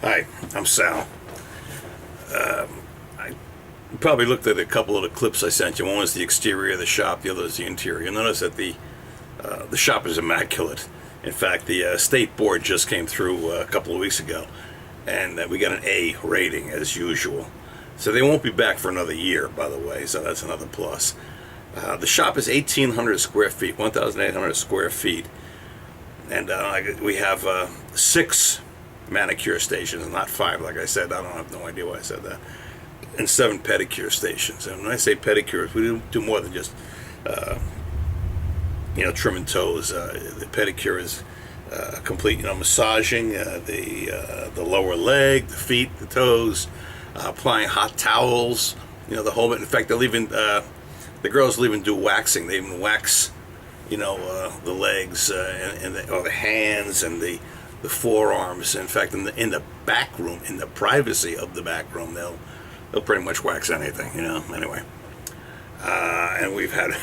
Hi, I'm Sal. I probably looked at a couple of the clips I sent you. One was the exterior of the shop, the other is the interior. Notice that the shop is immaculate. In fact, the state board just came through a couple of weeks ago, and we got an A rating as usual. So they won't be back for another year, by the way. So that's another plus. The shop is 1,800 square feet, 1,800 square feet, and we have 6 manicure stations, not 5, like I said. I don't have no idea why I said that. And 7 pedicure stations. And when I say pedicures, we do more than just trimming toes. The pedicure is complete, massaging the lower leg, the feet, the toes, applying hot towels, the whole bit. In fact, they'll even the girls will even do waxing. They even wax, the legs or the hands and the forearms. In fact, in the back room, in the privacy of the back room, they'll pretty much wax anything, Anyway, and we've had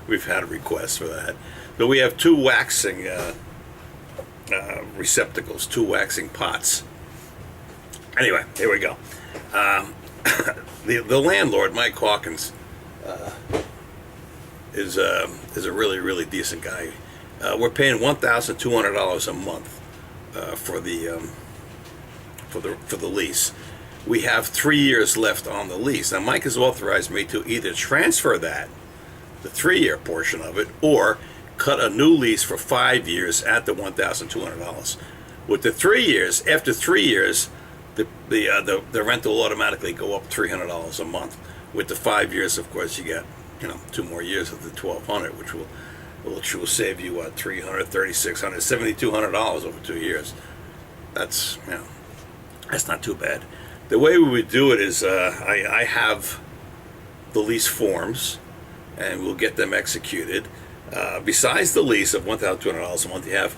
we've had requests for that. But we have 2 waxing receptacles, 2 waxing pots. Anyway, here we go. The landlord, Mike Hawkins, is a really decent guy. We're paying $1,200 a month for the lease. We have 3 years left on the lease. Now, Mike has authorized me to either transfer that, the 3-year portion of it, or cut a new lease for 5 years at the $1,200. With the 3 years, after 3 years, the rent will automatically go up $300 a month. With the 5 years, of course, you get 2 more years of the $1,200, which will save you $300, $3,600, $7,200 over 2 years. That's not too bad. The way we would do it is I have the lease forms, and we'll get them executed. Besides the lease of $1,200 a month, you have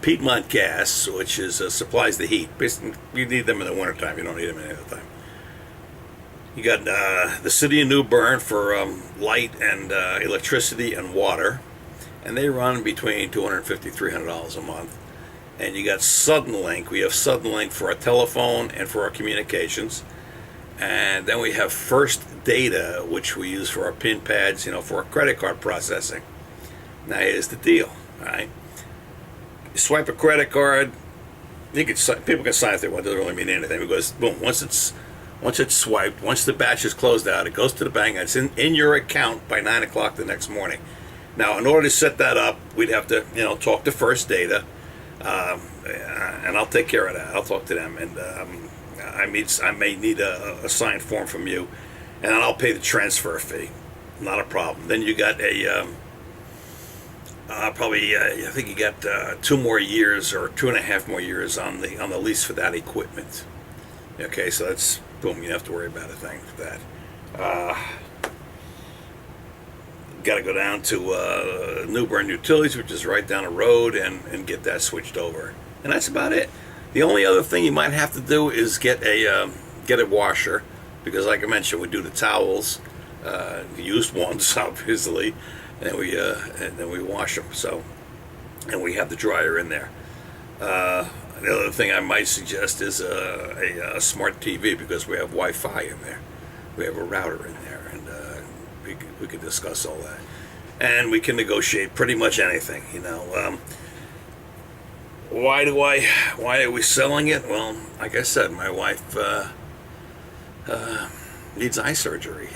Piedmont Gas, which supplies the heat. Basically, you need them in the wintertime. You don't need them any other time. You got the City of New Bern for light and electricity and water, and they run between $250 $300 a month. And you got Suddenlink. We have Suddenlink for our telephone and for our communications. And then we have First Data, which we use for our PIN pads, for our credit card processing. Now here's the deal, all right? You swipe a credit card, people can sign if they want. It doesn't really mean anything because boom, once it's swiped, once the batch is closed out, it goes to the bank and it's in your account by 9 o'clock the next morning. Now, in order to set that up, we'd have to talk to First Data. And I'll take care of that. I'll talk to them, and I may need a signed form from you, and then I'll pay the transfer fee. Not a problem. Then you got I think you got 2 more years or 2.5 more years on the lease for that equipment. Okay, so that's boom. You don't have to worry about a thing for that. Got to go down to New Bern Utilities, which is right down the road, and get that switched over. And that's about it. The only other thing you might have to do is get a washer, because like I mentioned, we do the towels, used ones obviously, and then we wash them. So, and we have the dryer in there. The other thing I might suggest is a smart TV, because we have Wi-Fi in there. We have a router in there, and we could discuss all that, and we can negotiate pretty much anything. Why are we selling it? Well, like I said, my wife needs eye surgery.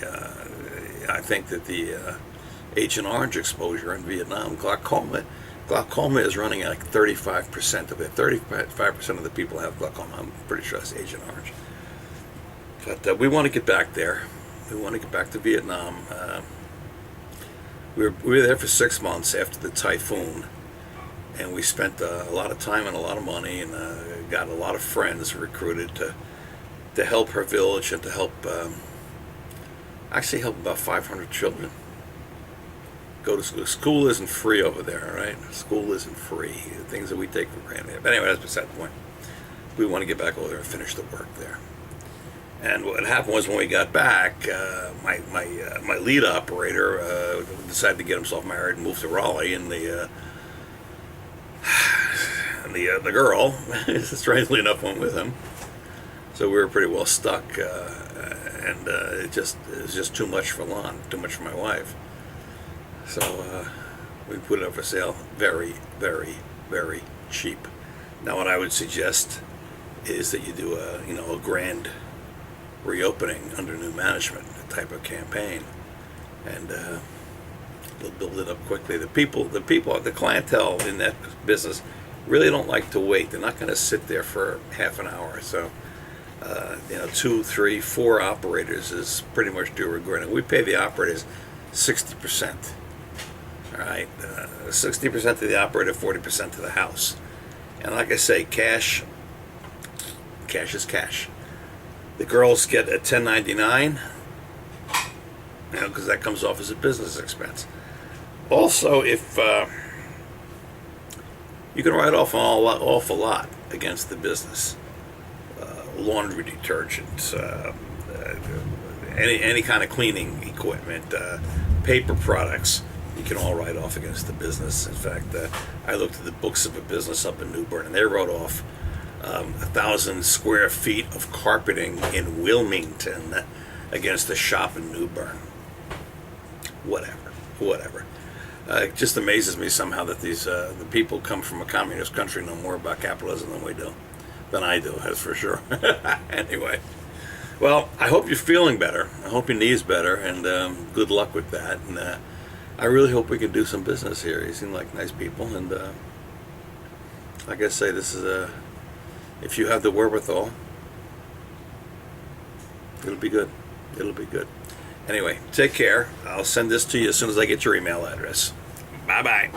I think that the Agent Orange exposure in Vietnam, glaucoma is running at like 35% of it. 35% of the people have glaucoma. I'm pretty sure that's Agent Orange. But we want to get back there. We want to get back to Vietnam. We were there for 6 months after the typhoon, and we spent a lot of time and a lot of money, and got a lot of friends recruited to help her village and to help about 500 children go to school. School isn't free over there, right? School isn't free. Things that we take for granted. But anyway, that's beside the point. We want to get back over there and finish the work there. And what happened was, when we got back, my lead operator decided to get himself married and move to Raleigh, and and the girl, strangely enough, went with him. So we were pretty well stuck, and it was just too much for Lon, too much for my wife. So we put it up for sale very, very, very cheap. Now, what I would suggest is that you do a grand reopening under new management type of campaign, and they'll build it up quickly. The clientele in that business really don't like to wait. They're not going to sit there for half an hour. So, 2, 3, 4 operators is pretty much due regret. We pay the operators 60%. All right, 60% to the operator, 40% to the house. And like I say, cash is cash. The girls get a 1099, because that comes off as a business expense. Also, if you can write off an awful lot against the business, laundry detergents, any kind of cleaning equipment, paper products, you can all write off against the business. In fact, I looked at the books of a business up in New Bern, and they wrote off 1,000 square feet of carpeting in Wilmington against a shop in New Bern. Whatever. It just amazes me somehow that the people come from a communist country know more about capitalism than I do, that's for sure. Anyway, well, I hope you're feeling better. I hope your knee's better, and good luck with that. And I really hope we can do some business here. You seem like nice people, and like I say, this is if you have the wherewithal, it'll be good. It'll be good. Anyway, take care. I'll send this to you as soon as I get your email address. Bye-bye.